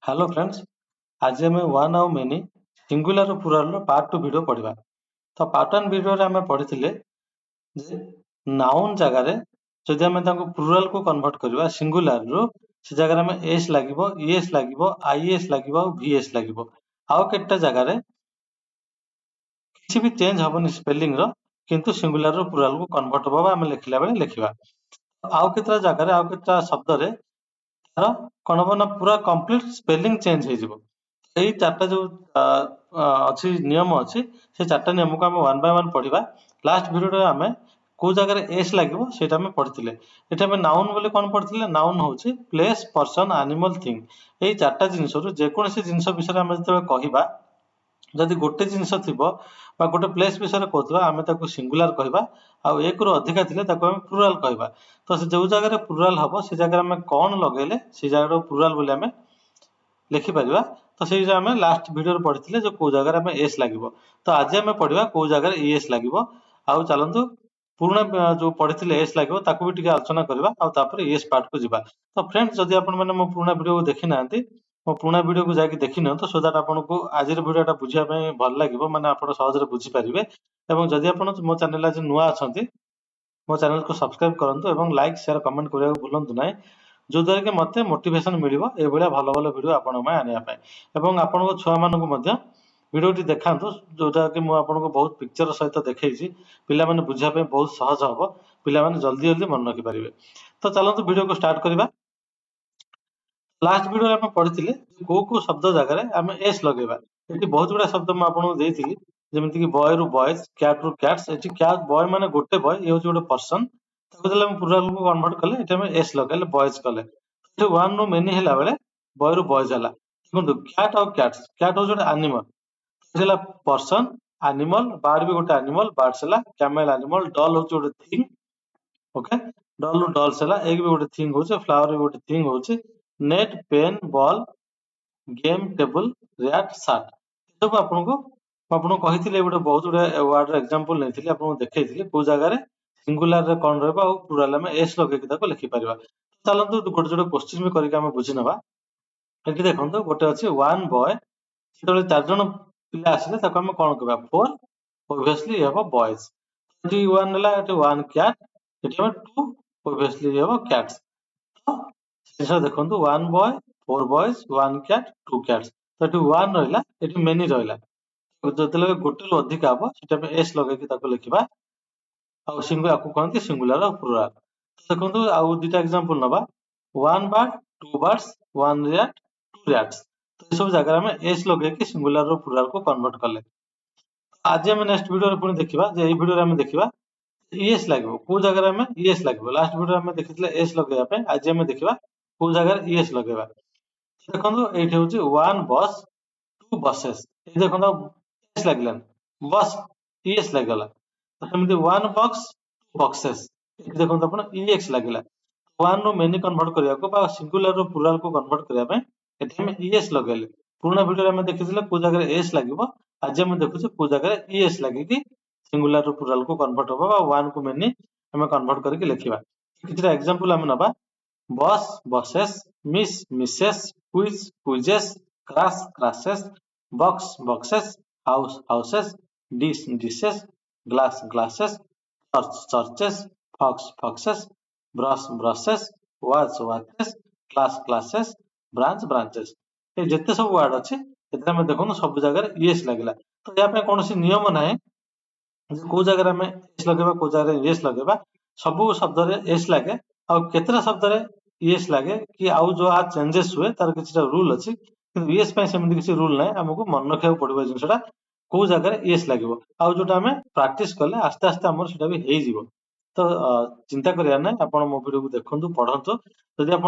Hello friends, आज आम one आउ many singular plural part 2 video पढ़ा। तो पार्ट 1 वीडियो आम पढ़ी जे नाउन जगार जदि आम प्लुराल को कन्वर्ट करवा सिंगुलर रू से जगह में एस लगे इएस लगे आईएस लगे वीएस लगे आउ केटा जगार किसी भी चेंज हेनी स्पेलिंग रो किंतु सिंगुलर प्लुराल को कन्वर्ट हम आम लिखला बेले लिखा आउ केतरा जगार आउ केतरा शब्द रे तार कौन हम ना पूरा कंप्लीट स्पेलिंग चेंज हो यही चार्टा जो अच्छी नियम अच्छी से चार्टा नियम को आम वन बाय वन पढ़ा। लास्ट वीडियो आम कौ जगह एस लगे से पढ़ी ये नाउन बोले कौन पढ़ी नाउन हूँ प्लेस पर्सन एनिमल थिंग यही चार्टा जिनस जेकोसी जिनस विषय आम जो कहवा जदि गोटे जिनस थी गोटे प्लेस विषय कहवा आम सिंगुलर कहवा आउ एक रु अधिका थे प्लुराल कहवा। तो से जो जगह प्लुराल हम से जगह आम कौन लगेले से जगह प्लुराल बोली आम लिखिपर। तो से आम लास्ट वीडियो पढ़ी जो कौ जगह आम एस लगे तो आज आम पढ़ा कौ जगह इएस लगे आउ चलतु पुराणा जो पढ़ी एस लगे भी टी आलोचना करवा इएस पार्ट को जीवा। तो फ्रेंड्स जदि आप मो पुराणा वीडियो को देखी ना मो पुराणा वीडियो को जाकि देखी नि सो दैट आपको आज वीडियो बुझापी भल लगे मैंने आप सहज बुझीपारे। और जदि आप मो चैनल आज नुआ अच्छा मो चैनल को सब्सक्राइब करूँ लाइक शेयर कमेंट करने को भूलु ना जो द्वारा कि मत मोटिवेशन मिले ये भल भल वीडियो आपको आपण छुआ मानक वीडियोटी देखा जोटा कि मुझे बहुत पिक्चर सहित देखी पिला माने बुझापी बहुत सहज हम पिला माने जल्दी जल्दी मन रखिपारे। तो चलते वीडियो को स्टार्ट करवा। लास्ट वीडियो आम पढ़ी कौ कौ शब्द जगह आम एस लगेगा ये बहुत गुड़ा शब्द मुझे जमीक बॉय रु बॉयज कैट रु कैट्स ये कैट बॉय माने गोटे बॉय ये हूँ गोटे पर्सन प्लुराल को कन्वर्ट कले ये एस लगे बॉयज कले वन रु मेनी है बेले बॉय रु बॉयज है देखो कैट और कैट्स कैट हूँ गोटे एनिमल पर्सन एनिमल बर्ड भी गोटे एनिमल बर्ड्स है कैमेल एनिमल डॉल हूँ गोटे थिंग ओके डॉल रु डॉल्स है एक भी गोटे थिंग हूँ फ्लावर भी गोटे थिंग हूँ net pen ball game table rat सार्ट सब आपको कही गोटे बहुत गुड़ा वर्ड एग्जांपल नहीं आपको देखी कौ जगह सिंगुलर कौन प्लुराल आम एस लगे लिखिपर। चलते गोटे जोड़े क्वेश्चन भी करके बुझी ना ये देखो गोटे अच्छे वन बॉय जो 4 जन पिला आसिले आम कौन कह 4 ओबियसली हम बॉयज ये वन है वन कैट ये 2 ओबियसली हम कैट्स। तो देखो one boy 4 boys one cat 2 cats तो ये वन रहा ये मेनी रहा जो गोटे रु अधिक हम से एस लगे लिखा आपको कहते सिंगुलर प्लुराल। देखो आउ दुटा एग्जांपल नवा one bird 2 birds one rat 2 rats तो ये सब जगह आम एस लगे सिंगुलर प्लुराल को कन्वर्ट कले। आज आम नेक्स्ट वीडियो पुणी देखा वीडियो आम देखा इएस लगे कौ जगह आम इएस लगे लास्ट वीडियो आम देखी एस लगे आज आम देखा कौ जगह इएस लगे। देखो ये हूँ वन बस 2 बसेस ये देखो एस लगे बस इएस लगेगा तो वन बक्स 2 बक्सेस ये देखो आप इएक्स लगे वन रु मेनी कन्वर्ट करने सिंगुलर प्लुराल को कन्वर्ट करने इएस लगे पुराना वीडियो आम देखी कौ जगह एस लगे आज आम देखुचे कौ जगह इएस लगे सिंगुलर प्लुराल को कन्वर्ट हम वन को मेनी आम कन्वर्ट करके लिखा। किसी एग्जांपल आम नवा bus buses miss misses quiz quizzes class classes box boxes house houses dish dishes glass glasses church churches fox foxes brush brushes watch watches class classes branch branches ये जिते सब word अच्छे देखो सब जगह इएस लगला। तो यहाँ कौन नियम ना कौ जगह आम एस लगे कौ जगह इएस लगे सब शब्द एस लगे आतरा शब्द इएस लगे कि आउ जो चेंजेस हुए तार किसी रूल अच्छी इएस सेमती किसी रूल ना आमको मन रखा पड़ो जिनसा कौ जगह इएस लगे आउ जो आम प्राक्ट कले आस्ते आस्ते आम से भी हो। तो चिंता करिया ना आप मो वीडियो को देखु पढ़ु जदि आप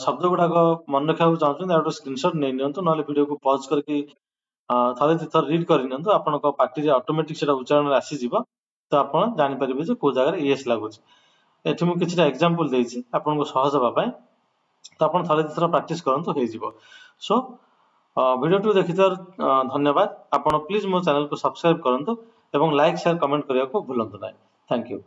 शब्द गुड़ाक मन रखा चाहते स्क्रीनशॉट नहीं नियंतु ना वीडियो को पॉज करके थे थर रीड कर आप पार्टी ऑटोमेटिक से उच्चारण आसीज तो आप जापर कौ जगह इएस लगुच ये मुझे किसी एग्जांपल देती आपको सहज हाँपाई तो आप थे थर प्राक्ट करूँ। सो वीडियो देखि धन्यवाद। आप प्लीज मो चैनल को सब्सक्राइब करूँ और लाइक शेयर कमेंट करने को भूलु ना। Thank you.